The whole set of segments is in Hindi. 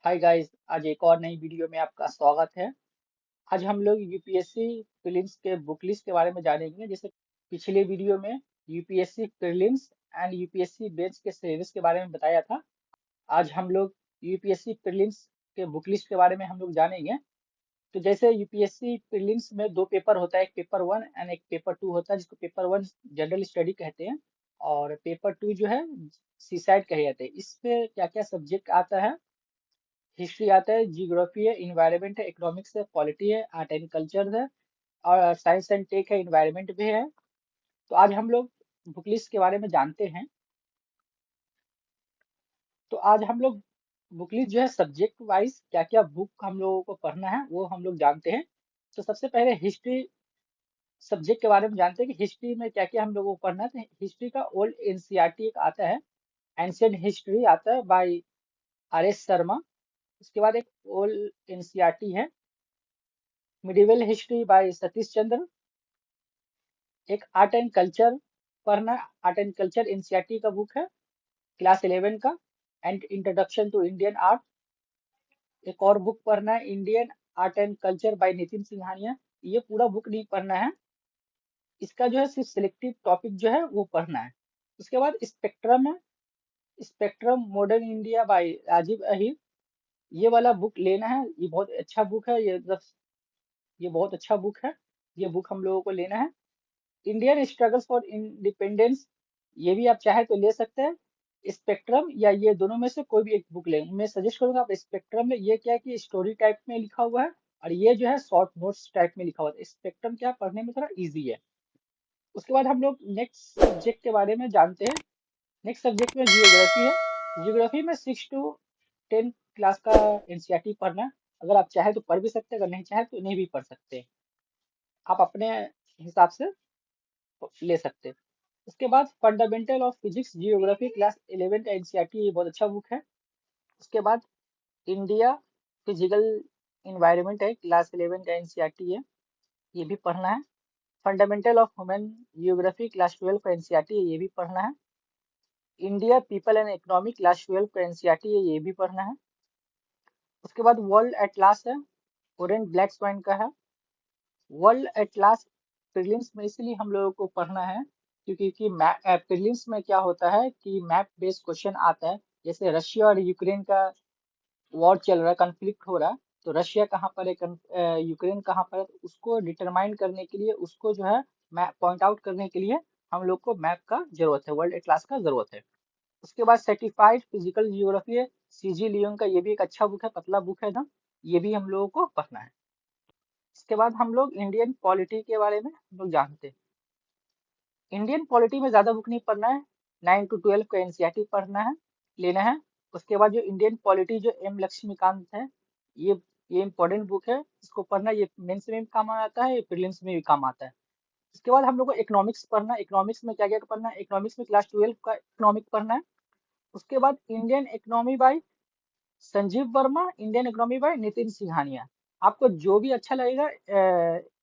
हाय गाइस, आज एक और नई वीडियो में आपका स्वागत है। आज हम लोग यूपीएससी प्रीलिम्स के बुक लिस्ट के बारे में जानेंगे। जैसे पिछले वीडियो में UPSC prelims and UPSC mains के सिलेबस के बारे में बताया था। आज हम लोग यूपीएससी प्रीलिम्स के बुक लिस्ट के बारे में हम लोग जानेंगे। तो जैसे यूपीएससी प्रीलिम्स में दो पेपर होता है, एक पेपर वन एंड एक पेपर टू होता है, जिसको पेपर वन जनरल स्टडी कहते हैं और पेपर टू जो है सीसैट कहे जाते हैं। इसमें क्या क्या सब्जेक्ट आता है? हिस्ट्री आता है, जियोग्राफी है, इन्वायरमेंट है, इकोनॉमिक्स है, पॉलिटी है, आर्ट एंड कल्चर है और साइंस एंड टेक है, इन्वायरमेंट भी है। तो आज हम लोग बुक लिस्ट के बारे में जानते हैं। तो आज हम लोग बुक लिस्ट जो है सब्जेक्ट वाइज क्या क्या बुक हम लोगों को पढ़ना है वो हम लोग जानते हैं। तो सबसे पहले हिस्ट्री सब्जेक्ट के बारे में जानते हैं कि हिस्ट्री में क्या क्या हम लोगों को पढ़ना है। तो हिस्ट्री का ओल्ड एनसीईआरटी एक आता है, एंशियंट हिस्ट्री आता है बाय आर एस शर्मा। उसके बाद एक ओल्ड एनसीईआरटी है, medieval history by Satish Chandra. एक आर्ट एंड कल्चर पढ़ना, आर्ट एंड कल्चर एनसीईआरटी का बुक है, क्लास 11 का, and introduction to Indian art. एक और बुक पढ़ना है, Indian art and culture by Nitin Singhania. ये पूरा बुक नहीं पढ़ना है, इसका जो है सिर्फ सिलेक्टिव टॉपिक जो है वो पढ़ना है। उसके बाद स्पेक्ट्रम है, spectrum modern India by Rajiv Ahir. ये वाला बुक लेना है, ये बहुत अच्छा बुक है। ये बहुत अच्छा बुक है, ये बुक हम लोगों को लेना है। इंडियन स्ट्रगल्स फॉर इंडिपेंडेंस, ये भी आप चाहे तो ले सकते हैं। स्पेक्ट्रम या ये दोनों में से कोई भी एक बुक लें, मैं सजेस्ट करूंगा आप स्पेक्ट्रम में। ये क्या है कि स्टोरी टाइप में लिखा हुआ है और ये जो है शॉर्ट नोट्स टाइप में लिखा हुआ है। स्पेक्ट्रम क्या पढ़ने में थोड़ा इजी है। उसके बाद हम लोग नेक्स्ट सब्जेक्ट के बारे में जानते हैं। नेक्स्ट सब्जेक्ट में जियोग्राफी है। जियोग्राफी में 6 to 10 क्लास का एनसीईआरटी पढ़ना है। अगर आप चाहे तो पढ़ भी सकते हैं, अगर नहीं चाहे तो नहीं भी पढ़ सकते। आप अपने हिसाब से ले सकते हैं। उसके बाद fundamental of physics geography class 11 का एनसीईआरटी, ये बहुत अच्छा बुक है। उसके बाद इंडिया फिजिकल इन्वायरमेंट है, क्लास 11 का एनसीईआरटी है, ये भी पढ़ना है। Fundamental of human geography class 12 का एनसीईआरटी है, ये भी पढ़ना है। India people and economy class 12 का एनसीईआरटी है, ये भी पढ़ना है। उसके बाद वर्ल्ड एटलास है, ओरेंज ब्लैक स्वाइन का है। वर्ल्ड एटलास प्रीलिम्स में इसलिए हम लोगों को पढ़ना है क्योंकि प्रीलिम्स में क्या होता है कि मैप बेस्ड क्वेश्चन आता है। जैसे रशिया और यूक्रेन का वॉर चल रहा है, कंफ्लिक्ट हो रहा है, तो रशिया कहाँ पर है, यूक्रेन कहाँ पर है, तो उसको डिटरमाइन करने के लिए, उसको जो है मैप पॉइंट आउट करने के लिए हम लोग को मैप का जरूरत है, वर्ल्ड एटलास का जरूरत है। उसके बाद सर्टिफाइड फिजिकल जियोग्राफी है, सीजी लियोन का, ये भी एक अच्छा बुक है, पतला बुक है ना, ये भी हम लोगों को पढ़ना है। इसके बाद हम लोग इंडियन पॉलिटी के बारे में हम लोग जानते हैं। इंडियन पॉलिटी में ज्यादा बुक नहीं पढ़ना है, 9 to 12 का एनसीईआरटी पढ़ना है, लेना है। उसके बाद जो इंडियन पॉलिटी जो एम लक्ष्मीकांत है, ये ये इंपॉर्टेंट बुक है, इसको पढ़ना। ये मेंस में भी काम आता है, ये प्रीलिम्स में भी काम आता है। इसके बाद हम लोग को इकोनॉमिक्स पढ़ना है। इकोनॉमिक्स में क्या क्या पढ़ना है? इकोनॉमिक्स में क्लास 12 का इकोनॉमिक पढ़ना है। उसके बाद Indian economy bye Sanjeev Verma, Indian economy bye Nitin Singhania. आपको जो भी अच्छा लगेगा।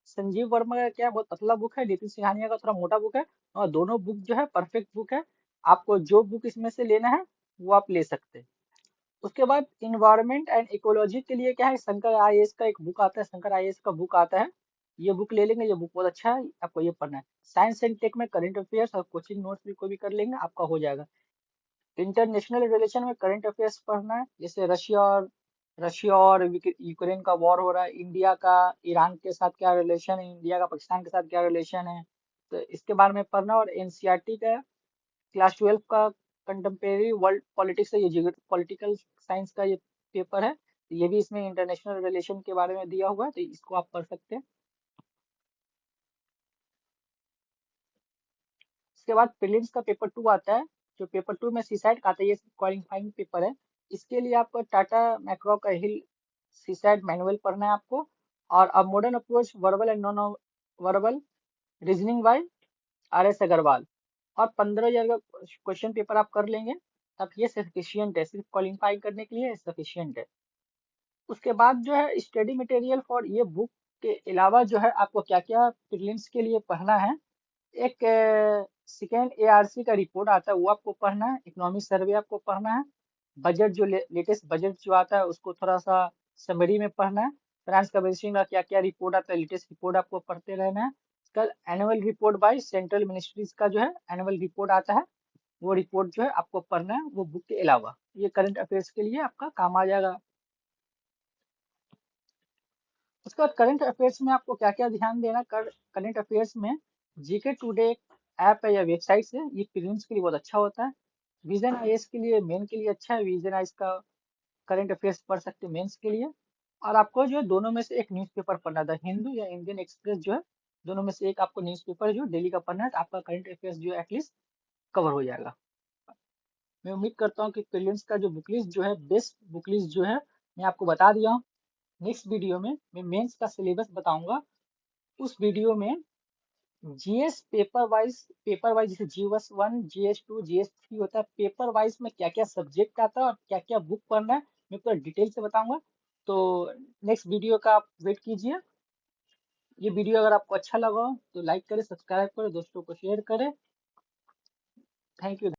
संजीव वर्मा का क्या बहुत पतला बुक है, नितिन सिंघानिया का थोड़ा मोटा बुक है, और दोनों बुक जो है परफेक्ट बुक है। आपको जो बुक इसमें से लेना है वो आप ले सकते हैं। उसके बाद इन्वायरमेंट एंड इकोलॉजी के लिए क्या है, शंकर आईएएस का एक बुक आता है, शंकर आईएएस का बुक आता है, ये बुक ले लेंगे, ये बुक बहुत अच्छा है, आपको ये पढ़ना है। साइंस एंड टेक में करंट अफेयर्स और कोचिंग नोट्स भी कोई भी कर लेंगे, आपका हो जाएगा। इंटरनेशनल रिलेशन में करंट अफेयर्स पढ़ना है, जैसे रशिया और यूक्रेन का वॉर हो रहा है, इंडिया का ईरान के साथ क्या रिलेशन है, इंडिया का पाकिस्तान के साथ क्या रिलेशन है, तो इसके बारे में पढ़ना। और एनसीईआरटी का क्लास 12 का कंटेम्प्रेरी वर्ल्ड पॉलिटिक्स है, ये पॉलिटिकल साइंस का ये पेपर है, तो ये भी इसमें इंटरनेशनल रिलेशन के बारे में दिया हुआ है, तो इसको आप पढ़ सकते हैं। इसके बाद प्रीलिम्स का पेपर टू आता है, जो पेपर टू में सीसैट का आता है, ये क्वालिफाइंग पेपर है। इसके लिए आपको टाटा मैक्रो का हिल सीसैट मैनुअल पढ़ना है आपको। और अब modern approach verbal and non verbal reasoning by R S Aggarwal, और 15 हजार का क्वेश्चन पेपर आप कर लेंगे, तब ये सफिशियंट है, सिर्फ क्वालिफाई करने के लिए सफिशियंट है। उसके बाद जो है स्टडी मटेरियल फॉर ये बुक के अलावा जो है आपको क्या क्या प्रीलिम्स के लिए पढ़ना है। एक सेकेंड एआरसी का रिपोर्ट आता है, वो आपको पढ़ना है। इकोनॉमिक सर्वे आपको पढ़ना है। बजट जो लेटेस्ट बजट जो आता है उसको थोड़ा सा समरी में पढ़ना है। फ्रांस का बेसिंग का क्या क्या रिपोर्ट आता है, लेटेस्ट रिपोर्ट आपको पढ़ते रहना है। उसका annual report by central ministries का जो है एनुअल रिपोर्ट आता है, वो रिपोर्ट जो है आपको पढ़ना है वो बुक के अलावा। ये करंट अफेयर्स के लिए आपका काम आ जाएगा। उसके बाद करंट अफेयर्स में आपको क्या क्या ध्यान देना, कर करंट अफेयर्स में जीके टुडे ऐप है या वेबसाइट है, ये प्रीलिम्स के लिए बहुत अच्छा होता है। विजन आईएएस के लिए, मेन के लिए अच्छा है। विजन आईएएस का करंट अफेयर्स पढ़ सकते हैं मेंस के लिए। और आपको जो है दोनों में से एक न्यूज़पेपर पढ़ना था, हिंदू या इंडियन एक्सप्रेस जो है, दोनों में से एक आपको न्यूज़पेपर जो डेली का पढ़ना है, तो आपका करंट अफेयर्स जो है एटलीस्ट कवर हो जाएगा। मैं उम्मीद करता हूँ कि प्रीलिम्स का जो बुक लिस्ट जो है, बेस्ट बुक लिस्ट जो है, मैं आपको बता दिया हूँ। नेक्स्ट वीडियो में मैं मेंस का सिलेबस बताऊंगा। उस वीडियो में जीएस पेपर वाइज जैसे जीएस 1, जीएस 2, जीएस 3 होता है, पेपर वाइज में क्या क्या सब्जेक्ट आता है और क्या क्या बुक पढ़ना है, मैं पूरा डिटेल से बताऊंगा। तो नेक्स्ट वीडियो का आप वेट कीजिए। ये वीडियो अगर आपको अच्छा लगा हो तो लाइक करें, सब्सक्राइब करें, दोस्तों को शेयर करें। Thank you.